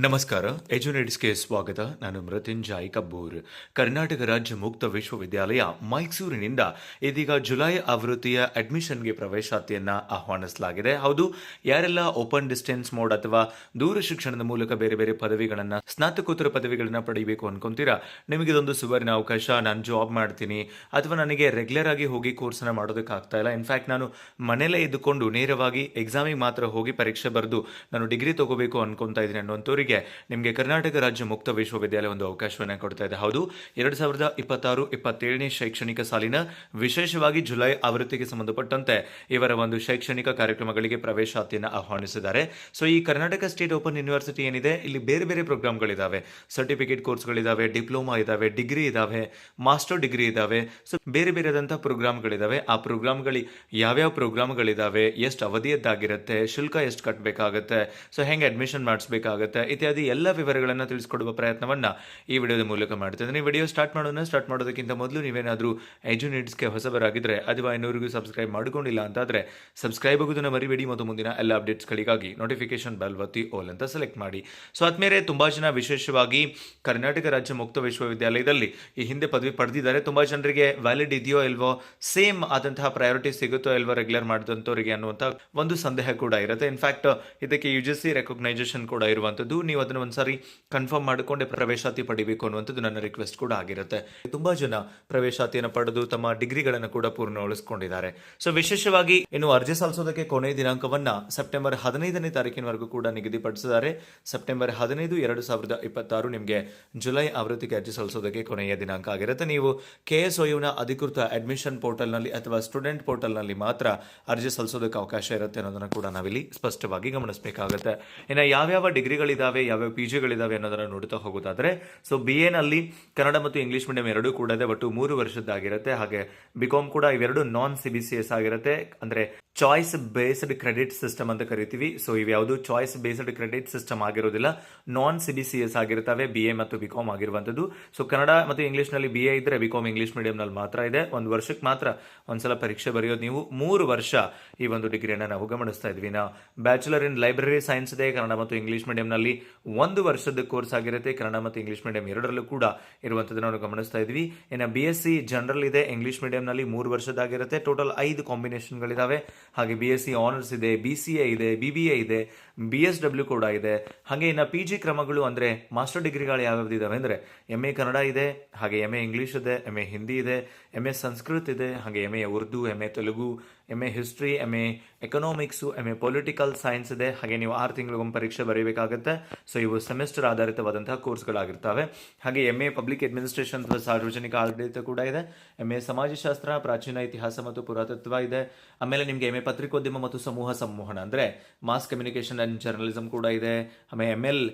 ನಮಸ್ಕಾರ. ಎಜುನೆಟ್ಸ್ಗೆ ಸ್ವಾಗತ. ನಾನು ಮೃತ್ಯುಂಜಯ್ ಕಬ್ಬೂರ್. ಕರ್ನಾಟಕ ರಾಜ್ಯ ಮುಕ್ತ ವಿಶ್ವವಿದ್ಯಾಲಯ ಮೈಸೂರಿನಿಂದ ಇದೀಗ ಜುಲೈ ಆವೃತ್ತಿಯ ಅಡ್ಮಿಷನ್ಗೆ ಪ್ರವೇಶಾತಿಯನ್ನು ಆಹ್ವಾನಿಸಲಾಗಿದೆ. ಹೌದು, ಯಾರೆಲ್ಲ ಓಪನ್ ಡಿಸ್ಟೆನ್ಸ್ ಮೋಡ್ ಅಥವಾ ದೂರ ಶಿಕ್ಷಣದ ಮೂಲಕ ಬೇರೆ ಬೇರೆ ಪದವಿಗಳನ್ನು, ಸ್ನಾತಕೋತ್ತರ ಪದವಿಗಳನ್ನು ಪಡೆಯಬೇಕು ಅನ್ಕೊಂತೀರಾ, ನಿಮಗಿದೊಂದು ಸುವರ್ಣ ಅವಕಾಶ. ನಾನು ಜಾಬ್ ಮಾಡ್ತೀನಿ ಅಥವಾ ನನಗೆ ರೆಗ್ಯುಲರ್ ಆಗಿ ಹೋಗಿ ಕೋರ್ಸನ್ನು ಮಾಡೋದಕ್ಕೆ ಆಗ್ತಾ ಇಲ್ಲ, ಇನ್ಫ್ಯಾಕ್ಟ್ ನಾನು ಮನೇಲೇ ಇದ್ದುಕೊಂಡು ನೇರವಾಗಿ ಎಕ್ಸಾಮಿಗೆ ಮಾತ್ರ ಹೋಗಿ ಪರೀಕ್ಷೆ ಬರೆದು ನಾನು ಡಿಗ್ರಿ ತಗೋಬೇಕು ಅನ್ಕೊಂತಾ ಇದ್ದೀನಿ ಅನ್ನುವಂಥವ್ರಿಗೆ ನಿಮಗೆ ಕರ್ನಾಟಕ ರಾಜ್ಯ ಮುಕ್ತ ವಿಶ್ವವಿದ್ಯಾಲಯ ಒಂದು ಅವಕಾಶವನ್ನು ಕೊಡ್ತಾ ಇದೆ. ಹೌದು, 2026-27ನೇ ಶೈಕ್ಷಣಿಕ ಸಾಲಿನ ವಿಶೇಷವಾಗಿ ಜುಲೈ ಆವೃತ್ತಿಗೆ ಸಂಬಂಧಪಟ್ಟಂತೆ ಇವರ ಒಂದು ಶೈಕ್ಷಣಿಕ ಕಾರ್ಯಕ್ರಮಗಳಿಗೆ ಪ್ರವೇಶಾತಿಯನ್ನು ಆಹ್ವಾನಿಸಿದ್ದಾರೆ. ಸೊ ಈ ಕರ್ನಾಟಕ ಸ್ಟೇಟ್ ಓಪನ್ ಯೂನಿವರ್ಸಿಟಿ ಏನಿದೆ, ಇಲ್ಲಿ ಬೇರೆ ಬೇರೆ ಪ್ರೋಗ್ರಾಮ್ಗಳಿದ್ದಾವೆ. ಸರ್ಟಿಫಿಕೇಟ್ ಕೋರ್ಸ್ಗಳಿದ್ದಾವೆ, ಡಿಪ್ಲೊಮಾ ಇದಾವೆ, ಡಿಗ್ರಿ ಇದಾವೆ, ಮಾಸ್ಟರ್ ಡಿಗ್ರಿ ಇದಾವೆ. ಸೊ ಬೇರೆ ಬೇರೆದಂತಹ ಪ್ರೋಗ್ರಾಮ್ಗಳಿದಾವೆ. ಆ ಪ್ರೋಗ್ರಾಮ್ಗಳು ಯಾವ್ಯಾವ ಪ್ರೋಗ್ರಾಮ್ಗಳಿದಾವೆ, ಎಷ್ಟು ಅವಧಿಯದ್ದಾಗಿರುತ್ತೆ, ಶುಲ್ಕ ಎಷ್ಟು ಕಟ್ಟಬೇಕಾಗತ್ತೆ, ಸೊ ಹೆಂಗೆ ಅಡ್ಮಿಷನ್ ಮಾಡಿಸ್ಬೇಕಾಗತ್ತೆ ಇತ್ಯಾದಿ ಎಲ್ಲ ವಿವರಗಳನ್ನು ತಿಳಿಸಿಕೊಡುವ ಪ್ರಯತ್ನವನ್ನ ಈ ವಿಡಿಯೋದ ಮೂಲಕ ಮಾಡ್ತಿದ್ದೀನಿ. ವಿಡಿಯೋ ಸ್ಟಾರ್ಟ್ ಮಾಡೋದಕ್ಕಿಂತ ಮೊದಲು ನೀವೇನಾದರೂ ಎಜುನಿಟ್ಸ್ಗೆ ಹೊಸಬರಾಗಿದ್ರೆ ಅಥವಾ ಇನ್ನೂರಿಗೂ ಸಬ್ಸ್ಕ್ರೈಬ್ ಮಾಡಿಕೊಂಡಿಲ್ಲ ಅಂತಾದ್ರೆ ಸಬ್ಸ್ಕ್ರೈಬ್ ಆಗೋದನ್ನ ಮರಿಬೇಡಿ ಮತ್ತು ಮುಂದಿನ ಎಲ್ಲ ಅಪ್ಡೇಟ್ಸ್ಗಳಿಗಾಗಿ ನೋಟಿಫಿಕೇಶನ್ ಬೆಲ್ ಒತ್ತಿ ಆಲ್ ಅಂತ ಸೆಲೆಕ್ಟ್ ಮಾಡಿ. ಸೊ ಆದ್ಮೇಲೆ ತುಂಬಾ ಜನ ವಿಶೇಷವಾಗಿ ಕರ್ನಾಟಕ ರಾಜ್ಯ ಮುಕ್ತ ವಿಶ್ವವಿದ್ಯಾಲಯದಲ್ಲಿ ಈ ಹಿಂದೆ ಪದವಿ ಪಡೆದಿದ್ದಾರೆ. ತುಂಬಾ ಜನರಿಗೆ ವ್ಯಾಲಿಡ್ ಇದೆಯೋ ಇಲ್ವೋ, ಸೇಮ್ ಆದಂತಹ ಪ್ರಯಾರಿಟಿ ಸಿಗುತ್ತೋ ಇಲ್ವೋ ರೆಗ್ಯುಲರ್ ಮಾಡಿದಂಥವರಿಗೆ ಅನ್ನುವಂಥ ಒಂದು ಸಂದೇಹ ಕೂಡ ಇರುತ್ತೆ. ಇನ್ಫ್ಯಾಕ್ಟ್ ಇದಕ್ಕೆ UGC ರೆಕಗ್ನೈಸೇಷನ್ ಕೂಡ ಇರುವಂಥದ್ದು. ನೀವು ಅದನ್ನು ಒಂದ್ಸಾರಿ ಕನ್ಫರ್ಮ್ ಮಾಡಿಕೊಂಡೆ ಪ್ರವೇಶಾತಿ ಪಡಿಬೇಕು ಅನ್ನುವಂಥದ್ದು ನನ್ನ ರಿಕ್ವೆಸ್ಟ್ ಕೂಡ ಆಗಿರುತ್ತೆ. ತುಂಬಾ ಜನ ಪ್ರವೇಶಾತಿಯನ್ನು ಪಡೆದು ತಮ್ಮ ಡಿಗ್ರಿಗಳನ್ನು ಕೂಡ ಪೂರ್ಣಗೊಳಿಸಿಕೊಂಡಿದ್ದಾರೆ. ಸೊ ವಿಶೇಷವಾಗಿ ಇನ್ನು ಅರ್ಜಿ ಸಲ್ಲಿಸೋದಕ್ಕೆ ಕೊನೆಯ ದಿನಾಂಕವನ್ನ ಸೆಪ್ಟೆಂಬರ್ 15ನೇ ತಾರೀಕಿನವರೆಗೂ ಕೂಡ ನಿಗದಿಪಡಿಸಿದ್ದಾರೆ. ಸೆಪ್ಟೆಂಬರ್ 15, 2026 ನಿಮಗೆ ಜುಲೈ ಆವೃತ್ತಿಗೆ ಅರ್ಜಿ ಸಲ್ಲಿಸೋದಕ್ಕೆ ಕೊನೆಯ ದಿನಾಂಕ ಆಗಿರುತ್ತೆ. ನೀವು KSOUನ ಅಧಿಕೃತ ಅಡ್ಮಿಷನ್ ಪೋರ್ಟಲ್ನಲ್ಲಿ ಅಥವಾ ಸ್ಟೂಡೆಂಟ್ ಪೋರ್ಟಲ್ನಲ್ಲಿ ಮಾತ್ರ ಅರ್ಜಿ ಸಲ್ಲಿಸೋದಕ್ಕೆ ಅವಕಾಶ ಇರುತ್ತೆ ಅನ್ನೋದನ್ನು ಕೂಡ ನಾವಿಲ್ಲಿ ಸ್ಪಷ್ಟವಾಗಿ ಗಮನಿಸಬೇಕಾಗುತ್ತೆ. ಇನ್ನು ಯಾವ್ಯಾವ ಡಿಗ್ರಿಗಳಿದಾವೆ, ಯಾವ್ಯಾವ PGಗಳಿದಾವೆ ಅನ್ನೋದನ್ನ ನೋಡ್ತಾ ಹೋಗೋದಾದ್ರೆ, ಸೊ BA ನಲ್ಲಿ ಕನ್ನಡ ಮತ್ತು ಇಂಗ್ಲಿಷ್ ಮೀಡಿಯಂ ಎರಡೂ ಕೂಡ ಇದೆ, ಒಟ್ಟು 3 ವರ್ಷದ್ದಾಗಿರುತ್ತೆ. ಹಾಗೆ BCom ಕೂಡ ಇವೆರಡು ನಾನ್ CBCS ಆಗಿರುತ್ತೆ, ಅಂದ್ರೆ ಚಾಯ್ಸ್ ಬೇಸ್ಡ್ ಕ್ರೆಡಿಟ್ ಸಿಸ್ಟಮ್ ಅಂತ ಕರಿತೀವಿ. ಸೊ ಇವ್ಯಾವುದು ಚಾಯ್ಸ್ ಬೇಸ್ಡ್ ಕ್ರೆಡಿಟ್ ಸಿಸ್ಟಮ್ ಆಗಿರೋದಿಲ್ಲ, ನಾನ್ CBCS ಆಗಿರ್ತವೆ, BA ಮತ್ತು BCom ಆಗಿರುವಂತದ್ದು. ಸೊ ಕನ್ನಡ ಮತ್ತು ಇಂಗ್ಲಿಷ್ ನಲ್ಲಿ BA ಇದ್ರೆ BCom ಇಂಗ್ಲಿಷ್ ಮೀಡಿಯಂ ನಲ್ಲಿ ಮಾತ್ರ ಇದೆ. ಒಂದು ವರ್ಷಕ್ಕೆ ಮಾತ್ರ ಒಂದ್ಸಲ ಪರೀಕ್ಷೆ ಬರೆಯೋದು. ನೀವು 3 ವರ್ಷ ಈ ಒಂದು ಡಿಗ್ರಿಯನ್ನು ನಾವು ಗಮನಿಸ್ತಾ ಇದ್ವಿ. ನಾವು ಬ್ಯಾಚುಲರ್ ಇನ್ ಲೈಬ್ರರಿ ಸೈನ್ಸ್ ಇದೆ ಕನ್ನಡ ಮತ್ತು ಇಂಗ್ಲಿಷ್ ಮೀಡಿಯಂ ನಲ್ಲಿ, 1 ವರ್ಷದ ಕೋರ್ಸ್ ಆಗಿರುತ್ತೆ. ಕನ್ನಡ ಮತ್ತು ಇಂಗ್ಲಿಷ್ ಮೀಡಿಯಂ ಎರಡರಲ್ಲೂ ಕೂಡ ಇರುವಂತದ್ದು ನಾವು ಗಮನಿಸ್ತಾ ಇದ್ವಿ. ಇನ್ನು BSc ಜನರಲ್ ಇದೆ ಇಂಗ್ಲಿಷ್ ಮೀಡಿಯಂ ನಲ್ಲಿ, 3 ವರ್ಷದಾಗಿರುತ್ತೆ. ಟೋಟಲ್ 5 ಕಾಂಬಿನೇಷನ್ಗಳಿದಾವೆ. ಹಾಗೆ BSc ಆನರ್ಸ್ ಇದೆ, BCA ಇದೆ, BBA ಇದೆ, BSW ಕೂಡ ಇದೆ. ಹಾಗೆ ಇನ್ನು PG ಕ್ರಮಗಳು ಅಂದ್ರೆ ಮಾಸ್ಟರ್ ಡಿಗ್ರಿಗಳು ಯಾವ್ಯಾವ್ದು ಇದಾವೆ ಅಂದ್ರೆ MA ಕನ್ನಡ ಇದೆ, ಹಾಗೆ MA ಇಂಗ್ಲಿಷ್ ಇದೆ, MA ಹಿಂದಿ ಇದೆ, MA ಸಂಸ್ಕೃತ್ ಇದೆ, ಹಾಗೆ MA Urdu, MA Telugu, MA history, MA economics, MA political science ಇದೆ. ಹಾಗೆ ನೀವು 6 ತಿಂಗಳಿಗೊಮ್ಮೆ ಪರೀಕ್ಷೆ ಬರೀಬೇಕಾಗುತ್ತೆ. ಸೊ ಇವು ಸೆಮಿಸ್ಟರ್ ಆಧಾರಿತವಾದಂತಹ ಕೋರ್ಸ್ಗಳಾಗಿರ್ತವೆ. ಹಾಗೆ MA ಪಬ್ಲಿಕ್ ಅಡ್ಮಿನಿಸ್ಟ್ರೇಷನ್ ಅಥವಾ ಸಾರ್ವಜನಿಕ ಆಡಳಿತ ಕೂಡ ಇದೆ. MA ಸಮಾಜಶಾಸ್ತ್ರ, ಪ್ರಾಚೀನ ಇತಿಹಾಸ ಮತ್ತು ಪುರಾತತ್ವ ಇದೆ. ಆಮೇಲೆ ನಿಮಗೆ MA ಪತ್ರಿಕೋದ್ಯಮ ಮತ್ತು ಸಮೂಹ ಸಂವಹನ ಅಂದ್ರೆ ಮಾಸ್ ಕಮ್ಯುನಿಕೇಶನ್ ಅಂಡ್ ಜರ್ನಲಿಸಂ ಕೂಡ ಇದೆ. ಆಮೇಲೆ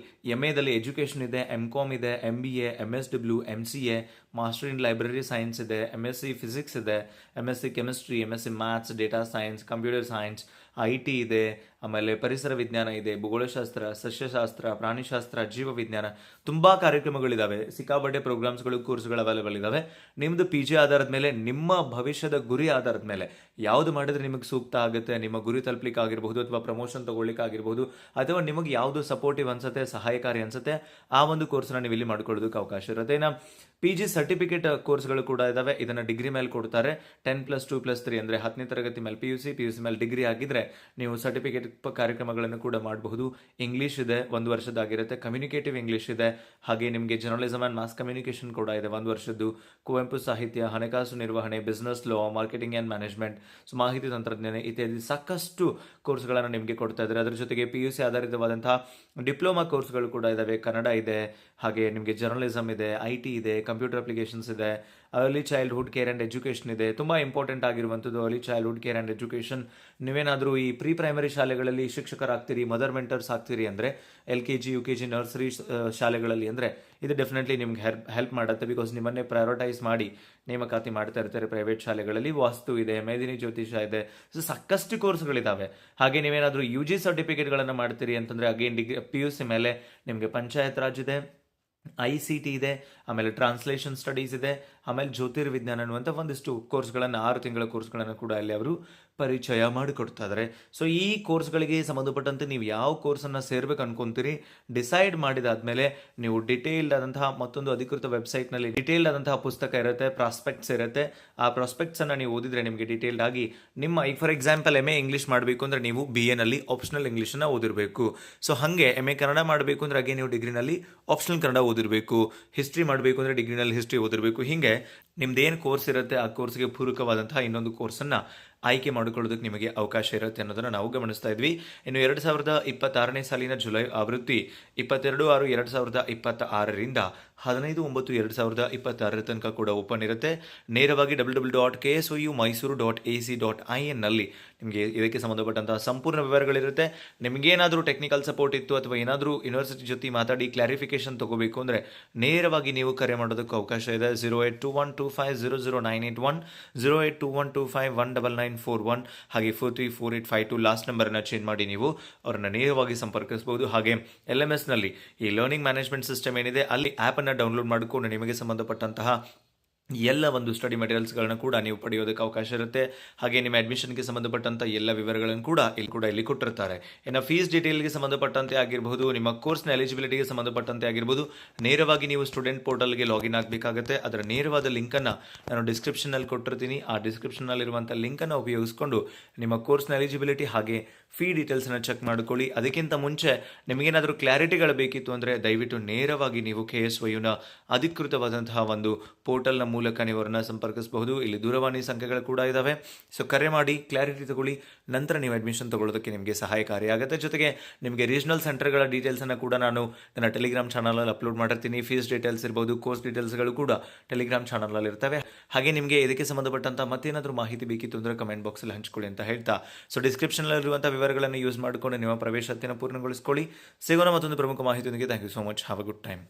MA ದಲ್ಲಿ ಎಜುಕೇಶನ್ ಇದೆ, MCom ಇದೆ, MBA, MSW, MCA, master in library science ಇದೆ, MSc ಫಿಸಿಕ್ಸ್ ಇದೆ, MSc chemistry, MSc maths, data science, computer science, IT ಇದೆ. ಆಮೇಲೆ ಪರಿಸರ ವಿಜ್ಞಾನ ಇದೆ, ಭೂಗೋಳಶಾಸ್ತ್ರ, ಸಸ್ಯಶಾಸ್ತ್ರ, ಪ್ರಾಣಿಶಾಸ್ತ್ರ, ಜೀವ ವಿಜ್ಞಾನ, ತುಂಬಾ ಕಾರ್ಯಕ್ರಮಗಳಿದಾವೆ. ಸಿಕ್ಕಾಪಟ್ಟೆ ಪ್ರೋಗ್ರಾಮ್ಸ್ಗಳು, ಕೋರ್ಸ್ಗಳು ಅವೈಲೇಬಲ್ ಇದಾವೆ. ನಿಮ್ದು PG ಆಧಾರದ ಮೇಲೆ, ನಿಮ್ಮ ಭವಿಷ್ಯದ ಗುರಿ ಆಧಾರದ ಮೇಲೆ ಯಾವ್ದು ಮಾಡಿದ್ರೆ ನಿಮಗೆ ಸೂಕ್ತ ಆಗುತ್ತೆ, ನಿಮ್ಮ ಗುರಿ ತಲುಪಲಿಕ್ಕೆ ಆಗಿರಬಹುದು ಅಥವಾ ಪ್ರಮೋಷನ್ ತಗೊಳ್ಳಿಕ್ಕೆ ಆಗಿರಬಹುದು, ಅಥವಾ ನಿಮಗೆ ಯಾವುದು ಸಪೋರ್ಟಿವ್ ಅನ್ಸುತ್ತೆ, ಸಹಾಯಕಾರಿ ಅನ್ಸುತ್ತೆ, ಆ ಒಂದು ಕೋರ್ಸ್ನ ನೀವು ಇಲ್ಲಿ ಮಾಡ್ಕೊಳ್ಳೋದಕ್ಕೆ ಅವಕಾಶ ಇರುತ್ತೆ. ಇನ್ನು PG ಸರ್ಟಿಫಿಕೇಟ್ ಕೋರ್ಸ್ಗಳು ಕೂಡ ಇದಾವೆ. ಇದನ್ನ ಡಿಗ್ರಿ ಮೇಲೆ ಕೊಡ್ತಾರೆ. 10+2+3 ಅಂದ್ರೆ 10ನೇ ತರಗತಿ ಮೇಲೆ PUC ಮೇಲೆ ಡಿಗ್ರಿ ಆಗಿದ್ರೆ ನೀವು ಸರ್ಟಿಫಿಕೇಟ್ ಕಾರ್ಯಕ್ರಮಗಳನ್ನು ಕೂಡ ಮಾಡಬಹುದು. ಇಂಗ್ಲಿಷ್ ಇದೆ, 1 ವರ್ಷದಾಗಿರುತ್ತೆ. ಕಮ್ಯುನಿಕೇಟಿವ್ ಇಂಗ್ಲಿಷ್ ಇದೆ. ಹಾಗೆ ನಿಮಗೆ ಜರ್ನಲಿಸಮ್ ಅಂಡ್ ಮಾಸ್ ಕಮ್ಯುನಿಕೇಶನ್ ಕೂಡ ಇದೆ, 1 ವರ್ಷದ್ದು. ಕುವೆಂಪು ಸಾಹಿತ್ಯ, ಹಣಕಾಸು ನಿರ್ವಹಣೆ, business law, marketing and management, ಮಾಹಿತಿ ತಂತ್ರಜ್ಞಾನ ಇತ್ಯಾದಿ ಸಾಕಷ್ಟು ಕೋರ್ಸ್ಗಳನ್ನು ನಿಮಗೆ ಕೊಡ್ತಾ ಇದ್ದಾರೆ. ಅದರ ಜೊತೆಗೆ PUC ಆಧಾರಿತವಾದಂತಹ ಡಿಪ್ಲೊಮಾ ಕೋರ್ಸ್ಗಳು ಕೂಡ ಇದಾವೆ. ಕನ್ನಡ ಇದೆ, ಹಾಗೆ ನಿಮಗೆ ಜರ್ನಲಿಸಮ್ ಇದೆ, IT ಇದೆ, ಕಂಪ್ಯೂಟರ್ ಅಪ್ಲಿಕೇಶನ್ಸ್ ಇದೆ, early childhood care and education ಇದೆ. ತುಂಬ ಇಂಪಾರ್ಟೆಂಟ್ ಆಗಿರುವಂಥದ್ದು early childhood care and education. ನೀವೇನಾದರೂ ಈ ಪ್ರೀ ಪ್ರೈಮರಿ ಶಾಲೆಗಳಲ್ಲಿ ಶಿಕ್ಷಕರಾಗ್ತೀರಿ, ಮದರ್ ಮೆಂಟರ್ಸ್ ಆಗ್ತೀರಿ ಅಂದರೆ, LKG, UKG, ನರ್ಸರಿ ಶಾಲೆಗಳಲ್ಲಿ ಅಂದರೆ ಇದು ಡೆಫಿನೆಟ್ಲಿ ನಿಮ್ಗೆ ಹೆಲ್ಪ್ ಮಾಡುತ್ತೆ. ಬಿಕಾಸ್ ನಿಮ್ಮನ್ನೇ ಪ್ರಯಾರಿಟೈಸ್ ಮಾಡಿ ನೇಮಕಾತಿ ಮಾಡ್ತಾ ಇರ್ತಾರೆ ಪ್ರೈವೇಟ್ ಶಾಲೆಗಳಲ್ಲಿ. ವಾಸ್ತು ಇದೆ, ಮೇದಿನಿ ಜ್ಯೋತಿಷ ಇದೆ, ಸೊ ಸಾಕಷ್ಟು ಕೋರ್ಸ್ಗಳಿದ್ದಾವೆ. ಹಾಗೆ ನೀವೇನಾದರೂ UG ಸರ್ಟಿಫಿಕೇಟ್ಗಳನ್ನು ಮಾಡ್ತೀರಿ ಅಂತಂದರೆ ಅಗೇನ್ PUC ಮೇಲೆ ನಿಮಗೆ ಪಂಚಾಯತ್ ರಾಜ್ ಇದೆ, ICT ಇದೆ, ಆಮೇಲೆ ಟ್ರಾನ್ಸ್ಲೇಷನ್ ಸ್ಟಡೀಸ್ ಇದೆ, ಆಮೇಲೆ ಜ್ಯೋತಿರ್ವಿಜ್ಞಾನ ಅನ್ನುವಂಥ ಒಂದಿಷ್ಟು ಕೋರ್ಸ್ಗಳನ್ನು 6 ತಿಂಗಳ ಕೋರ್ಸ್ಗಳನ್ನು ಕೂಡ ಅಲ್ಲಿ ಅವರು ಪರಿಚಯ ಮಾಡಿಕೊಡ್ತಾ ಇದ್ದಾರೆ. ಸೊ ಈ ಕೋರ್ಸ್ಗಳಿಗೆ ಸಂಬಂಧಪಟ್ಟಂತೆ ನೀವು ಯಾವ ಕೋರ್ಸನ್ನು ಸೇರ್ಬೇಕು ಅನ್ಕೊಂತೀರಿ ಡಿಸೈಡ್ ಮಾಡಿದಾದ್ಮೇಲೆ ನೀವು ಡಿಟೇಲ್ಡ್ ಆದಂತಹ ಮತ್ತೊಂದು ಅಧಿಕೃತ ವೆಬ್ಸೈಟ್ನಲ್ಲಿ ಡಿಟೇಲ್ಡ್ ಆದಂತಹ ಪುಸ್ತಕ ಇರುತ್ತೆ, ಪ್ರಾಸ್ಪೆಕ್ಟ್ಸ್ ಇರುತ್ತೆ. ಆ ಪ್ರಾಸ್ಪೆಕ್ಟ್ಸ್ ಅನ್ನು ನೀವು ಓದಿದ್ರೆ ನಿಮಗೆ ಡಿಟೇಲ್ಡ್ ಆಗಿ ನಿಮ್ಮ ಈಗ ಫಾರ್ ಎಕ್ಸಾಂಪಲ್ MA ಇಂಗ್ಲೀಷ್ ಮಾಡಬೇಕು ಅಂದ್ರೆ ನೀವು BA ನಲ್ಲಿ ಆಪ್ಷನಲ್ ಇಂಗ್ಲೀಷನ್ನು ಓದಿರಬೇಕು. ಸೊ ಹಾಗೆ MA ಕನ್ನಡ ಮಾಡಬೇಕು ಅಂದ್ರೆ ಹಾಗೆ ನೀವು ಡಿಗ್ರಿನಲ್ಲಿ ಆಪ್ಷನಲ್ ಕನ್ನಡ ಓದಿರಬೇಕು. ಹಿಸ್ಟ್ರಿ ಮಾಡಬೇಕು ಅಂದ್ರೆ ಡಿಗ್ರಿನಲ್ಲಿ ಹಿಸ್ಟ್ರಿ ಓದಿರಬೇಕು. ಹೀಗೆ ನಿಮ್ದು ಏನು ಕೋರ್ಸ್ ಇರುತ್ತೆ ಆ ಕೋರ್ಸ್ಗೆ ಪೂರಕವಾದಂತಹ ಇನ್ನೊಂದು ಕೋರ್ಸನ್ನು ಆಯ್ಕೆ ಮಾಡಿಕೊಳ್ಳೋದಕ್ಕೆ ನಿಮಗೆ ಅವಕಾಶ ಇರುತ್ತೆ ಅನ್ನೋದನ್ನು ನಾವು ಗಮನಿಸ್ತಾ ಇದ್ವಿ. ಇನ್ನು 2026ನೇ ಸಾಲಿನ ಜುಲೈ ಆವೃತ್ತಿ 22/6/2026ರಿಂದ 15/9/2026 ತನಕ ಕೂಡ ಓಪನ್ ಇರುತ್ತೆ. ನೇರವಾಗಿ www.ksouMysore.ac.in ನಲ್ಲಿ ನಿಮಗೆ ಇದಕ್ಕೆ ಸಂಬಂಧಪಟ್ಟಂತಹ ಸಂಪೂರ್ಣ ವಿವರಗಳಿರುತ್ತೆ. ನಿಮಗೇನಾದರೂ ಟೆಕ್ನಿಕಲ್ ಸಪೋರ್ಟ್ ಇತ್ತು ಅಥವಾ ಏನಾದರೂ ಯೂನಿವರ್ಸಿಟಿ ಜೊತೆ ಮಾತಾಡಿ ಕ್ಲಾರಿಫಿಕೇಶನ್ ತಗೋಬೇಕು ಅಂದರೆ ನೇರವಾಗಿ ನೀವು ಕರೆ ಮಾಡೋದಕ್ಕೆ ಅವಕಾಶ ಇದೆ. 082125000981, 0821251991, ಹಾಗೆ 434852 ಲಾಸ್ಟ್ ನಂಬರನ್ನು ಚೇಂಜ್ ಮಾಡಿ ನೀವು ಅವರನ್ನು ನೇರವಾಗಿ ಸಂಪರ್ಕಿಸಬಹುದು. ಹಾಗೆ LMSನಲ್ಲಿ ಈ ಲರ್ನಿಂಗ್ ಮ್ಯಾನೇಜ್ಮೆಂಟ್ ಸಿಸ್ಟಮ್ ಏನಿದೆ ಅಲ್ಲಿ ಆ್ಯಪನ್ನು ಡೌನ್ಲೋಡ್ ಮಾಡಿಕೊಂಡು ನಿಮಗೆ ಸಂಬಂಧಪಟ್ಟಂತಹ ಎಲ್ಲ ಒಂದು ಸ್ಟಡಿ ಮೆಟೀರಿಯಲ್ಸ್ಗಳನ್ನ ಕೂಡ ನೀವು ಪಡೆಯೋದಕ್ಕೆ ಅವಕಾಶ ಇರುತ್ತೆ. ಹಾಗೆ ನಿಮ್ಮ ಅಡ್ಮಿಷನ್ಗೆ ಸಂಬಂಧಪಟ್ಟಂಥ ಎಲ್ಲ ವಿವರಗಳನ್ನು ಕೂಡ ಇಲ್ಲಿ ಕೊಟ್ಟಿರ್ತಾರೆ. ಇನ್ನು ಫೀಸ್ ಡೀಟೇಲ್ಗೆ ಸಂಬಂಧಪಟ್ಟಂತೆ ಆಗಿರಬಹುದು, ನಿಮ್ಮ ಕೋರ್ಸ್ನ ಎಲಿಜಿಬಿಲಿಟಿಗೆ ಸಂಬಂಧಪಟ್ಟಂತೆ ಆಗಿರ್ಬೋದು, ನೇರವಾಗಿ ನೀವು ಸ್ಟೂಡೆಂಟ್ ಪೋರ್ಟಲ್ಗೆ ಲಾಗಿನ್ ಆಗಬೇಕಾಗುತ್ತೆ. ಅದರ ನೇರವಾದ ಲಿಂಕನ್ನು ನಾನು ಡಿಸ್ಕ್ರಿಪ್ಷನಲ್ಲಿ ಕೊಟ್ಟಿರ್ತೀನಿ. ಆ ಡಿಸ್ಕ್ರಿಪ್ಷನ್ನಲ್ಲಿರುವಂಥ ಲಿಂಕನ್ನು ಉಪಯೋಗಿಸ್ಕೊಂಡು ನಿಮ್ಮ ಕೋರ್ಸ್ನ ಎಲಿಜಿಬಿಲಿಟಿ ಹಾಗೆ ಫೀ ಡೀಟೇಲ್ಸನ್ನು ಚೆಕ್ ಮಾಡ್ಕೊಳ್ಳಿ. ಅದಕ್ಕಿಂತ ಮುಂಚೆ ನಿಮಗೇನಾದರೂ ಕ್ಲಾರಿಟಿಗಳು ಬೇಕಿತ್ತು ಅಂದರೆ ದಯವಿಟ್ಟು ನೇರವಾಗಿ ನೀವು KSYUನ ಅಧಿಕೃತವಾದಂತಹ ಒಂದು ಪೋರ್ಟಲ್ನ ಮೂಲಕ ನೀವು ಅವರನ್ನು ಸಂಪರ್ಕಿಸಬಹುದು. ಇಲ್ಲಿ ದೂರವಾಣಿ ಸಂಖ್ಯೆಗಳು ಕೂಡ ಇದ್ದಾವೆ. ಸೊ ಕರೆ ಮಾಡಿ ಕ್ಲಾರಿಟಿ ತಗೊಳ್ಳಿ, ನಂತರ ನೀವು ಅಡ್ಮಿಷನ್ ತಗೊಳ್ಳೋದಕ್ಕೆ ನಿಮಗೆ ಸಹಾಯಕಾರಿಯಾಗುತ್ತೆ. ಜೊತೆಗೆ ನಿಮಗೆ ರೀಜನಲ್ ಸೆಂಟರ್ಗಳ ಡೀಟೇಲ್ಸನ್ನು ಕೂಡ ನಾನು ನನ್ನ ಟೆಲಿಗ್ರಾಮ್ ಚಾನಲಲ್ಲಿ ಅಪ್ಲೋಡ್ ಮಾಡಿರ್ತೀನಿ. ಫೀಸ್ ಡೀಟೇಲ್ಸ್ ಇರ್ಬೋದು, ಕೋರ್ಸ್ ಡೀಟೇಲ್ಸ್ಗಳು ಕೂಡ ಟೆಲಿಗ್ರಾಮ್ ಚಾನಲಲ್ಲಿ ಇರ್ತವೆ. ಹಾಗೆ ನಿಮಗೆ ಇದಕ್ಕೆ ಸಂಬಂಧಪಟ್ಟಂಥ ಮತ್ತೇನಾದರೂ ಮಾಹಿತಿ ಬೇಕಿತ್ತು ಅಂದರೆ ಕಮೆಂಟ್ ಬಾಕ್ಸಲ್ಲಿ ಹಂಚ್ಕೊಳ್ಳಿ ಅಂತ ಹೇಳ್ತಾ, ಸೊ ಡಿಸ್ಕ್ರಿಪ್ಷನಲ್ಲಿರುವಂಥ ವಿವರಗಳನ್ನು ಯೂಸ್ ಮಾಡಿಕೊಂಡು ನಿಮ್ಮ ಪ್ರವೇಶಾತಿಯನ್ನು ಪೂರ್ಣಗೊಳಿಸ್ಕೊಳ್ಳಿ. ಸಿಗೋಣ ಮತ್ತೊಂದು ಪ್ರಮುಖ ಮಾಹಿತಿಯೊಂದಿಗೆ. Thank you so much. Have a good time.